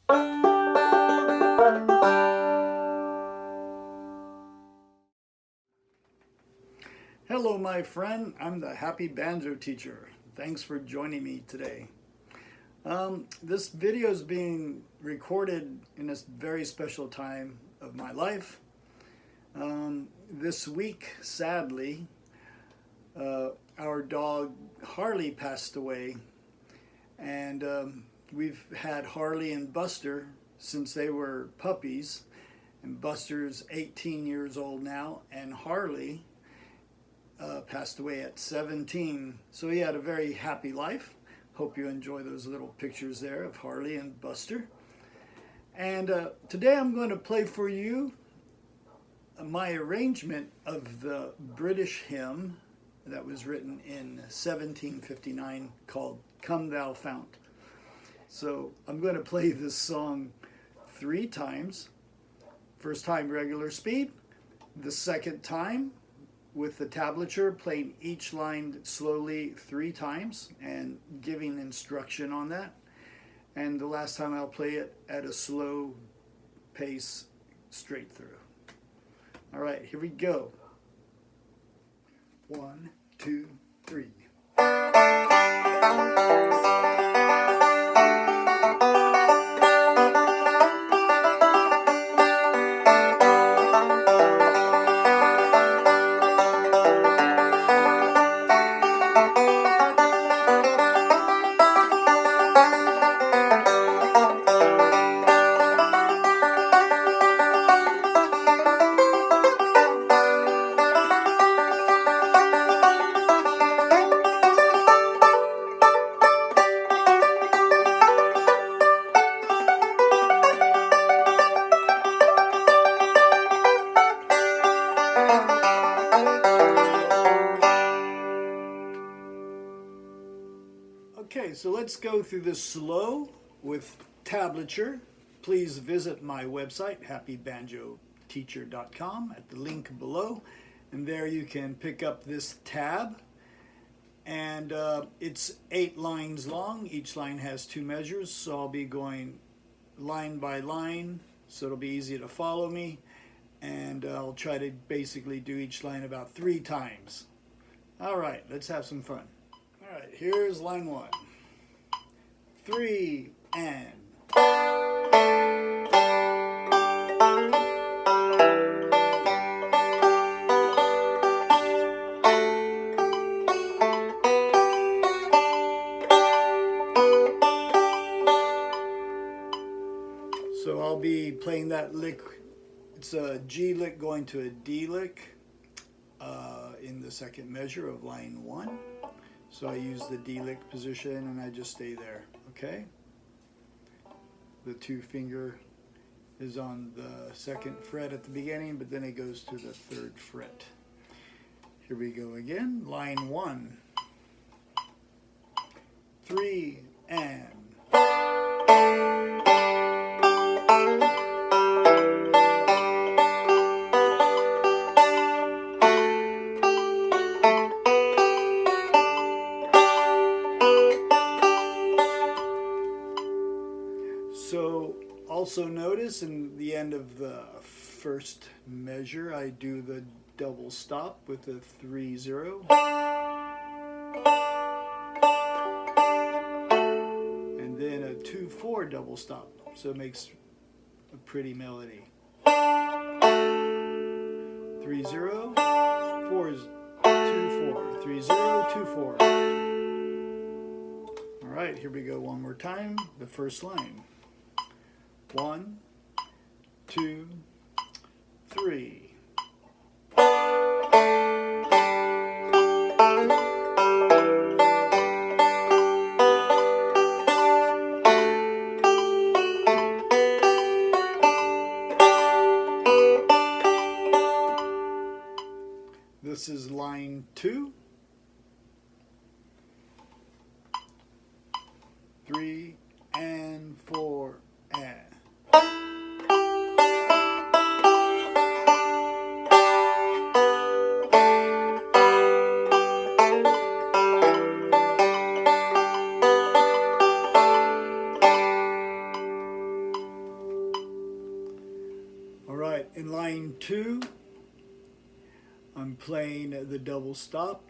Hello, my friend. I'm the Happy Banjo Teacher. Thanks for joining me today. This video is being recorded in a very special time of my life. This week, sadly, our dog Harley passed away, and we've had Harley and Buster since they were puppies, and Buster's 18 years old now, and Harley passed away at 17. So he had a very happy life. Hope you enjoy those little pictures there of Harley and Buster. And today I'm going to play for you my arrangement of the British hymn that was written in 1759 called Come Thou Fount. So I'm going to play this song 3 times. First time regular speed, the second time with the tablature, playing each line slowly 3 times and giving instruction on that. And the last time I'll play it at a slow pace straight through. All right, here we go. 1, 2, 3. Okay, so let's go through this slow with tablature. Please visit my website, happybanjoteacher.com, at the link below. And there you can pick up this tab. And it's 8 lines long. Each line has 2 measures, so I'll be going line by line, so it'll be easy to follow me. And I'll try to basically do each line about 3 times. All right, let's have some fun. All right, here's line 1. 3 and. So I'll be playing that lick. It's a G lick going to a D lick in the second measure of line 1. So I use the D lick position and I just stay there, okay? The 2 finger is on the 2nd fret at the beginning, but then it goes to the 3rd fret. Here we go again, line 1. 3 and. So also notice in the end of the first measure, I do the double stop with a 3-0. And then a 2-4 double stop. So it makes a pretty melody. 3-0, 4 is 2-4, 3-0, 2-4. All right, here we go one more time. The first line. 1, 2, 3. This is line 2. 3 and 4 and. In line 2, I'm playing the double stop.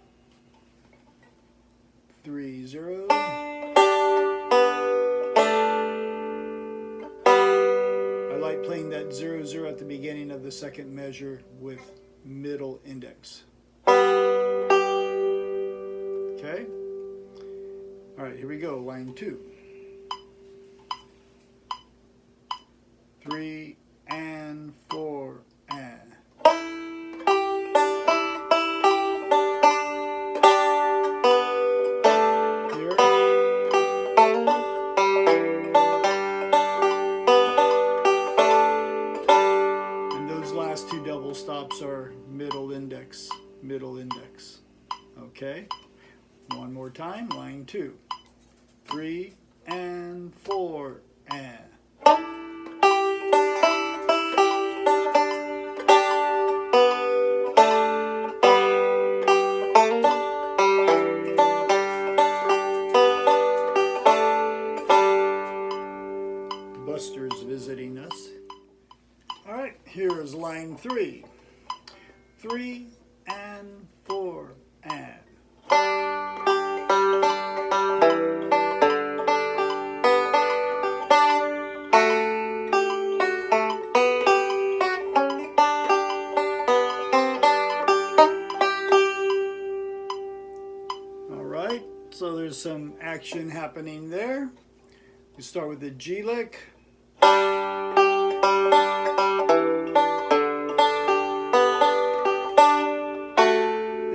3 0. I like playing that 0 0 at the beginning of the second measure with middle index. Okay? Alright, here we go, line 2. 3 and 4 and. Here. And those last two double stops are middle index, middle index. Okay? One more time, line 2. 3 and 4 and. Buster's visiting us. All right, here is line 3. 3 and 4 and. So there's some action happening there. We start with the G lick. And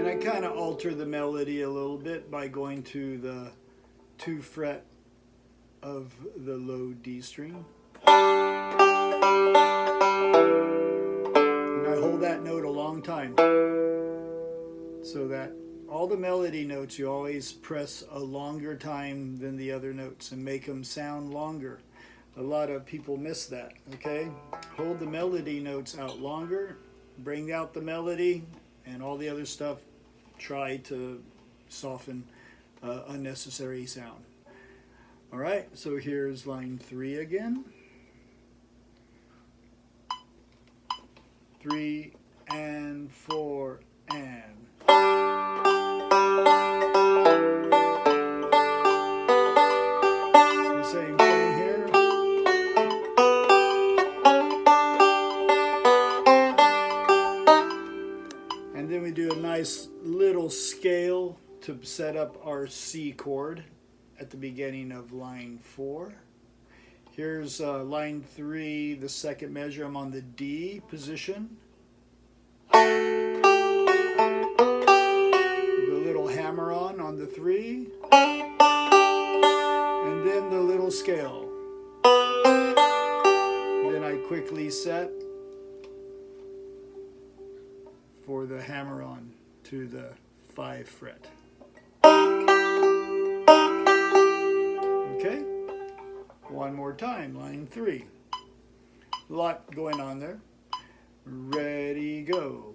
I kind of alter the melody a little bit by going to the 2 fret of the low D string. And I hold that note a long time so that all the melody notes you always press a longer time than the other notes and make them sound longer. A lot of people miss that, okay? Hold the melody notes out longer, bring out the melody, and all the other stuff, try to soften unnecessary sound. All right, so here's line 3 again. 3 and 4 and. Same thing here. And then we do a nice little scale to set up our C chord at the beginning of line 4. Here's line 3, the second measure. I'm on the D position. The little hammer on the 3. And then the little scale. Then I quickly set for the hammer on to the 5 fret. Okay? One more time, line 3. A lot going on there. Ready, go.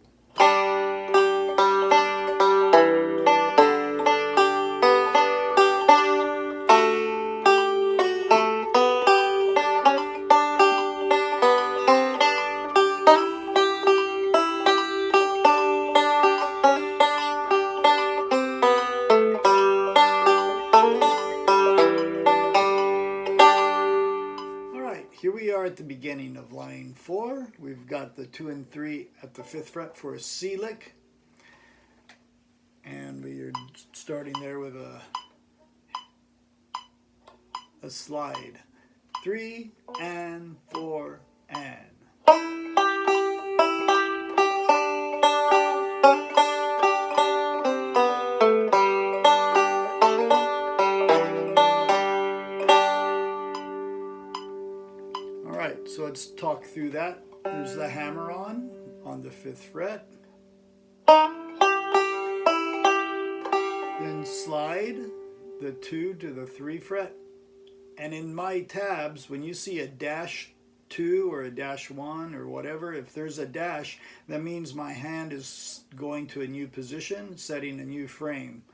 Here we are at the beginning of line 4. We've got the 2 and 3 at the 5th fret for a C lick. And we are starting there with a slide. 3 and 4 and. So let's talk through that. There's the hammer on the 5th fret. Then slide the 2 to the 3 fret. And in my tabs, when you see a -2 or a -1 or whatever, if there's a dash, that means my hand is going to a new position, setting a new frame.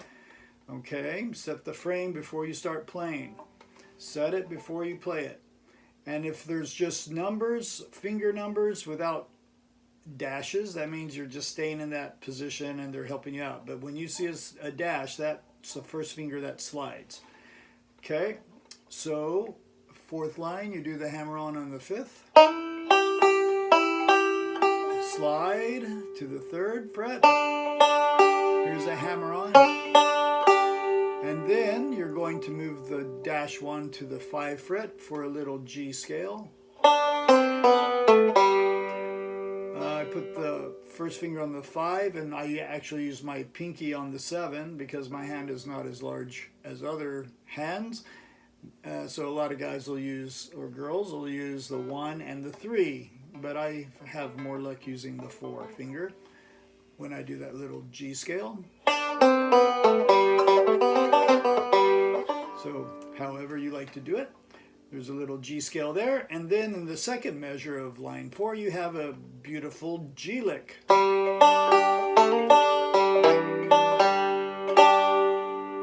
Okay, set the frame before you start playing. Set it before you play it. And if there's just numbers, finger numbers without dashes, that means you're just staying in that position and they're helping you out. But when you see a dash, that's the first finger that slides. Okay, so fourth line, you do the hammer-on the fifth. Slide to the third fret. Here's a hammer-on. And then you're going to move the dash one to the 5th fret for a little G scale. I put the first finger on the 5, and I actually use my pinky on the 7 because my hand is not as large as other hands. So a lot of guys will use, or girls will use the 1 and the 3, but I have more luck using the 4 finger when I do that little G scale. So however you like to do it. There's a little G scale there, and then in the second measure of line 4 you have a beautiful G lick.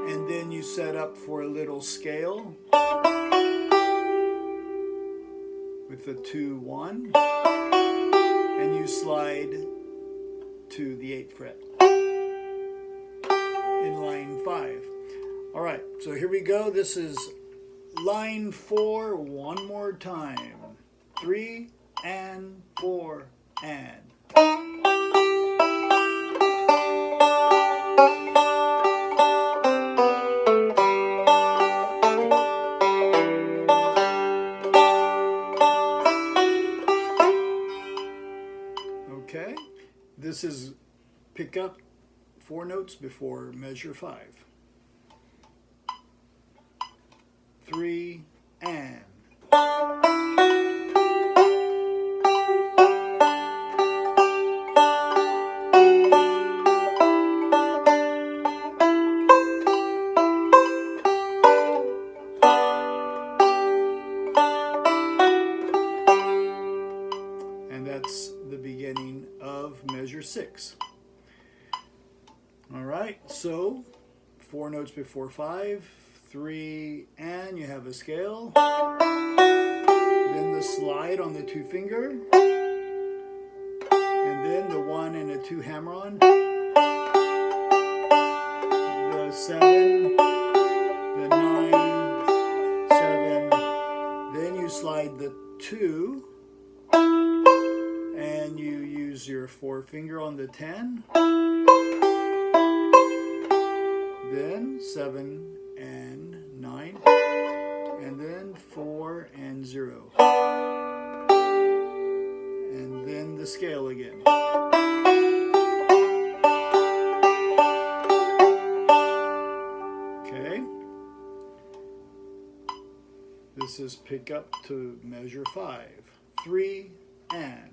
And then you set up for a little scale with the 2-1, and you slide to the 8th fret in line 5. All right, so here we go. This is line 4 one more time. 3 and 4 and. Okay, this is pick up 4 notes before measure 5. 3 and. And that's the beginning of measure 6. All right, so 4 notes before 5. 3 and you have a scale, then the slide on the 2 finger, and then the 1 and a 2 hammer on, the 7, the 9, 7, then you slide the 2 and you use your 4 finger on the 10, then 7 and 9, and then 4 and 0, and then the scale again. Okay, this is pick up to measure 5. 3 and.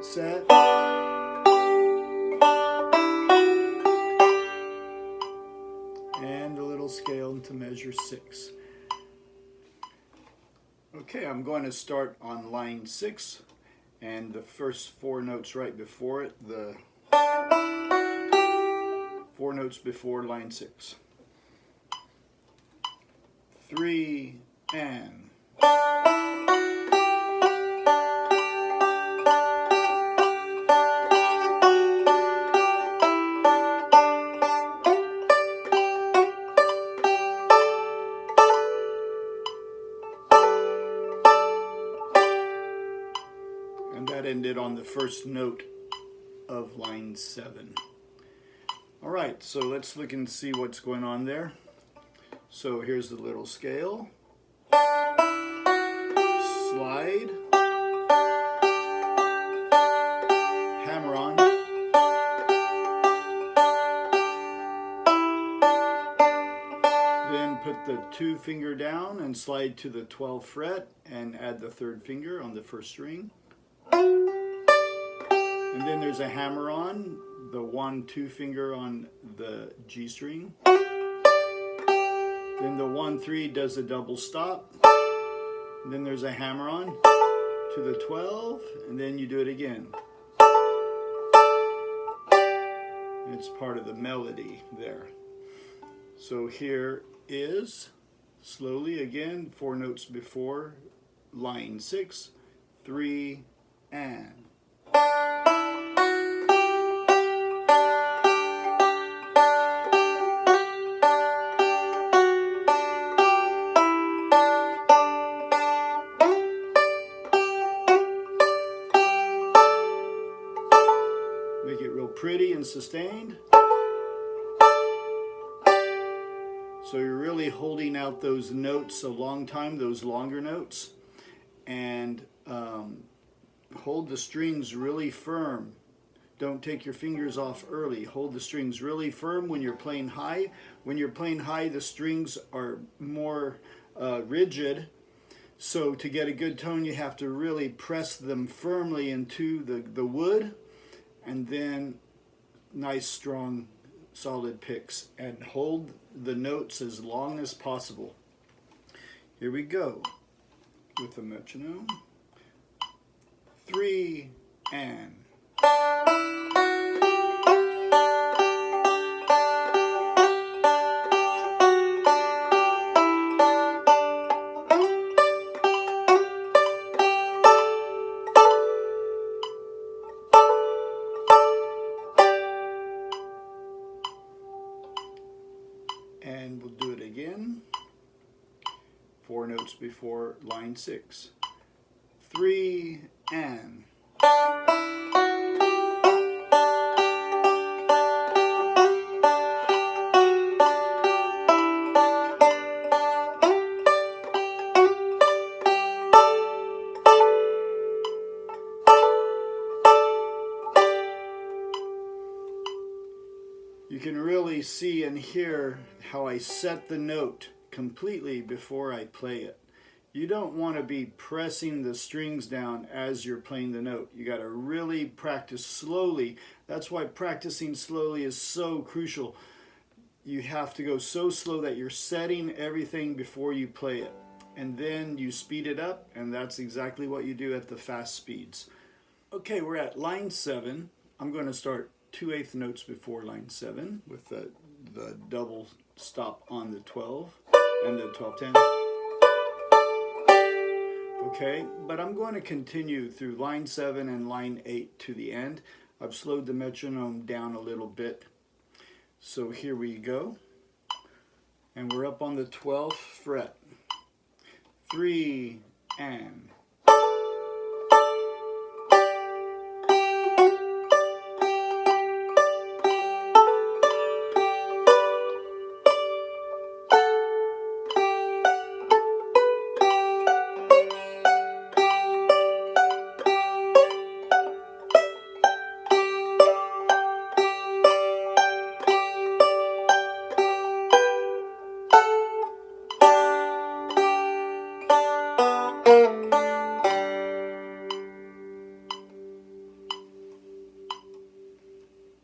Set, and a little scale into measure 6. Okay, I'm going to start on line 6, and the first 4 notes right before it, the 4 notes before line 6. 3 and. That ended on the first note of line 7. All right, so let's look and see what's going on there. So here's the little scale. Slide. Hammer on. Then put the 2 finger down and slide to the 12th fret and add the 3rd finger on the 1st string. And then there's a hammer on, the 1, 2 finger on the G string. Then the 1, 3 does a double stop. And then there's a hammer on to the 12, and then you do it again. It's part of the melody there. So here is, slowly again, 4 notes before line 6, 3, and. Make it real pretty and sustained. So you're really holding out those notes a long time, those longer notes, and hold the strings really firm. Don't take your fingers off early. Hold the strings really firm when you're playing high. When you're playing high, the strings are more rigid. So to get a good tone, you have to really press them firmly into the wood, and then nice, strong, solid picks, and hold the notes as long as possible. Here we go with the metronome. 3, and. And we'll do it again. 4 notes before line 6. 3, and. You can really see and hear how I set the note completely before I play it. You don't want to be pressing the strings down as you're playing the note. You got to really practice slowly. That's why practicing slowly is so crucial. You have to go so slow that you're setting everything before you play it. And then you speed it up, and that's exactly what you do at the fast speeds. Okay, we're at line 7. I'm going to start 2/8 notes before line 7 with the double stop on the 12 and the 12/10. Okay, but I'm going to continue through line 7 and line 8 to the end. I've slowed the metronome down a little bit. So here we go. And we're up on the 12th fret. 3, and.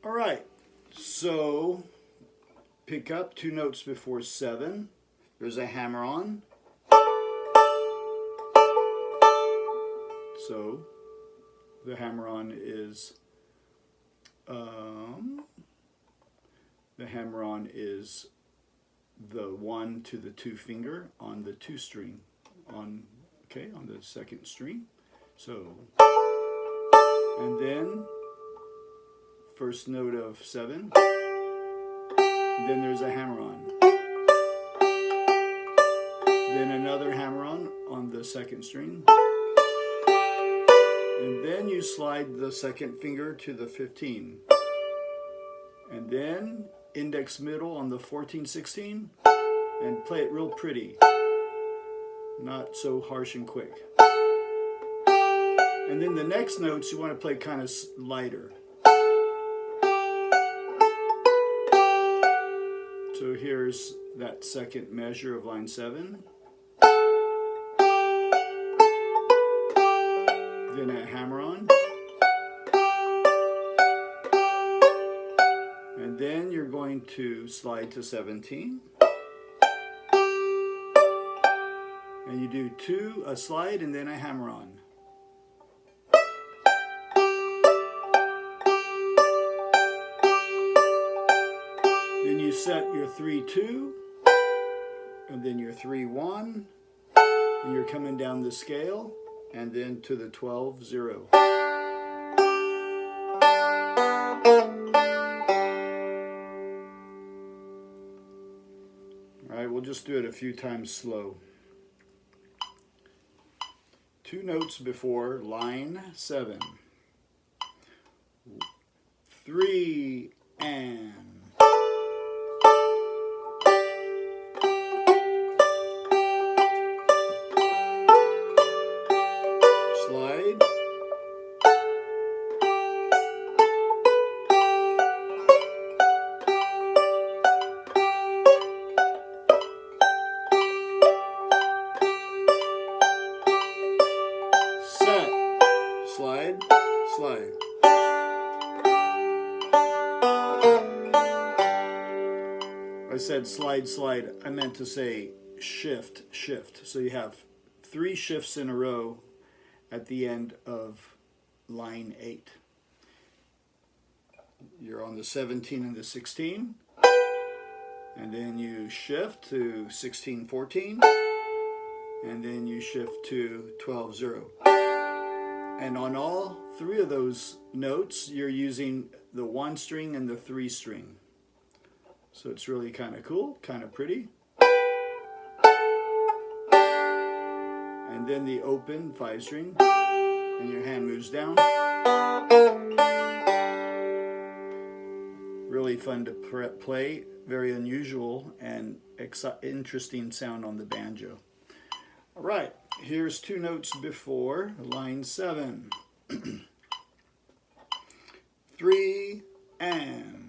All right, so pick up 2 notes before 7. There's a hammer on. So the hammer on is the 1 to the 2 finger on the 2 string on the 2nd string. So, and then first note of 7, then there's a hammer on, then another hammer on the 2nd string, and then you slide the 2nd finger to the 15, and then index middle on the 14, 16, and play it real pretty, not so harsh and quick. And then the next notes you want to play kind of lighter. So here's that 2nd measure of line 7. Then a hammer on. And then you're going to slide to 17. And you do 2, a slide, and then a hammer on. you set your 3-2, and then your 3-1, and you're coming down the scale, and then to the 12-0. All right, we'll just do it a few times slow. 2 notes before line 7. 3 and slide. Set. Slide, slide. I said slide, slide. I meant to say shift, shift. So you have 3 shifts in a row at the end of line 8. You're on the 17 and the 16. And then you shift to 16-14. And then you shift to 12-0. And on all 3 of those notes, you're using the 1 string and the 3 string. So it's really kind of cool, kind of pretty. And then the open 5 string, and your hand moves down. Really fun to play, very unusual and interesting sound on the banjo. All right, here's 2 notes before line 7. 3 and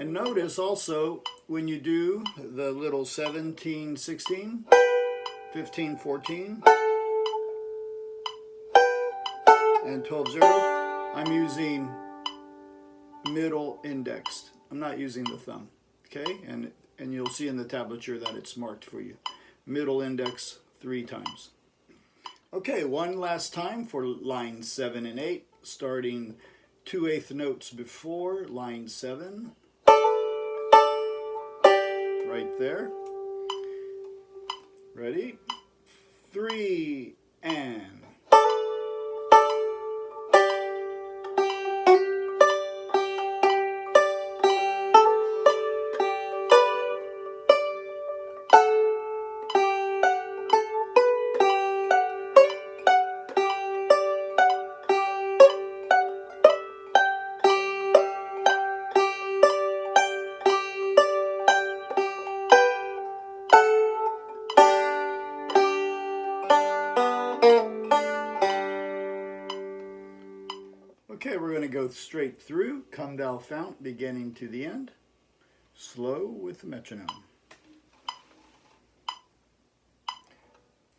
notice also when you do the little 17-16, 15-14, and 12-0, I'm using middle indexed. I'm not using the thumb, okay? And you'll see in the tablature that it's marked for you. Middle index 3 times. Okay, one last time for lines 7 and 8, starting 2/8 notes before line 7. Right there. Ready? 3 and okay, we're going to go straight through, Come Thou Fount, beginning to the end, slow with the metronome.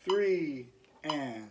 3 and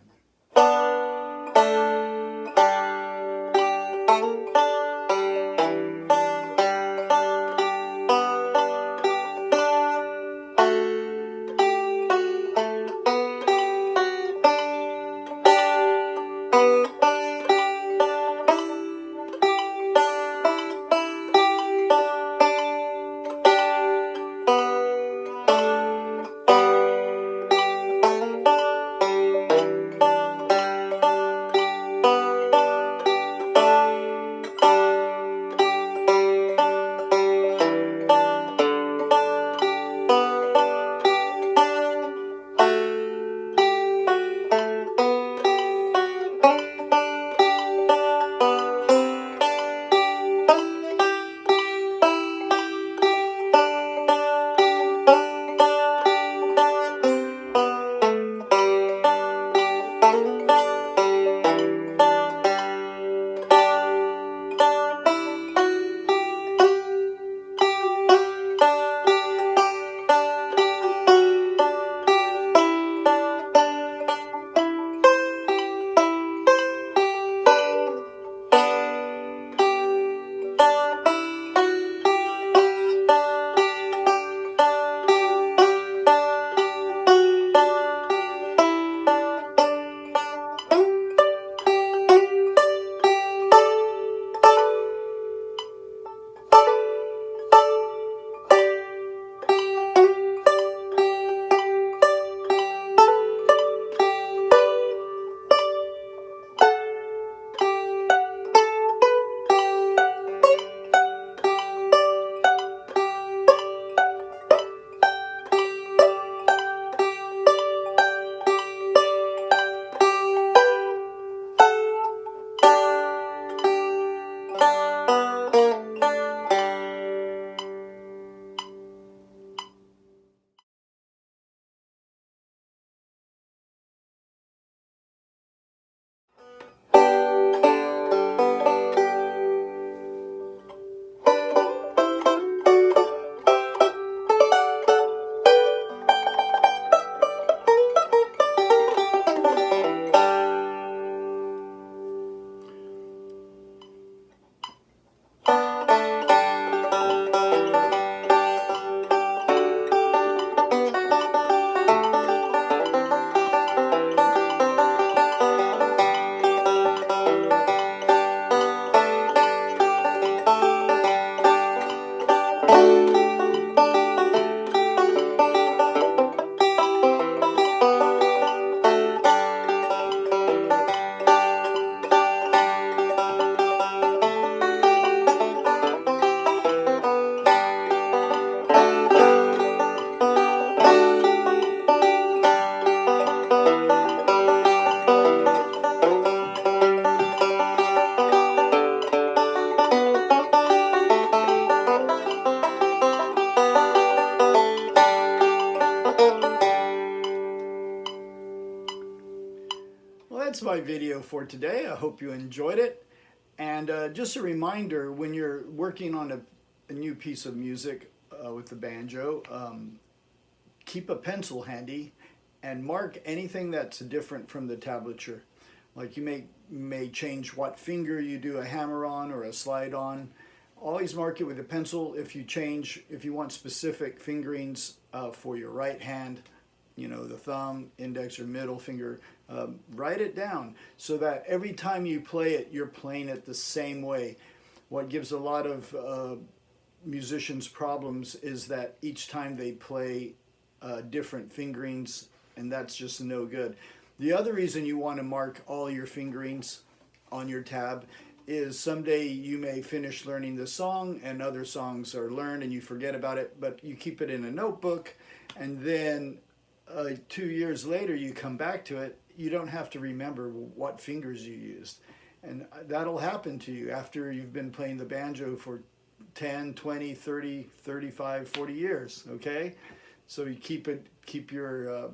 that's my video for today. I hope you enjoyed it. And just a reminder, when you're working on a new piece of music with the banjo, keep a pencil handy and mark anything that's different from the tablature. Like you may change what finger you do a hammer on or a slide on. Always mark it with a pencil. If you want specific fingerings for your right hand, you know, the thumb, index, or middle finger, write it down so that every time you play it, you're playing it the same way. What gives a lot of musicians problems is that each time they play different fingerings, and that's just no good. The other reason you want to mark all your fingerings on your tab is someday you may finish learning the song and other songs are learned and you forget about it, but you keep it in a notebook, and then 2 years later you come back to it. You don't have to remember what fingers you used. And that'll happen to you after you've been playing the banjo for 10, 20, 30, 35, 40 years, okay? So you keep your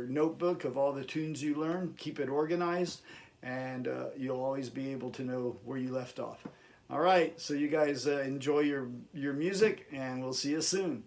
notebook of all the tunes you learn, keep it organized, and you'll always be able to know where you left off. All right, so you guys enjoy your music, and we'll see you soon.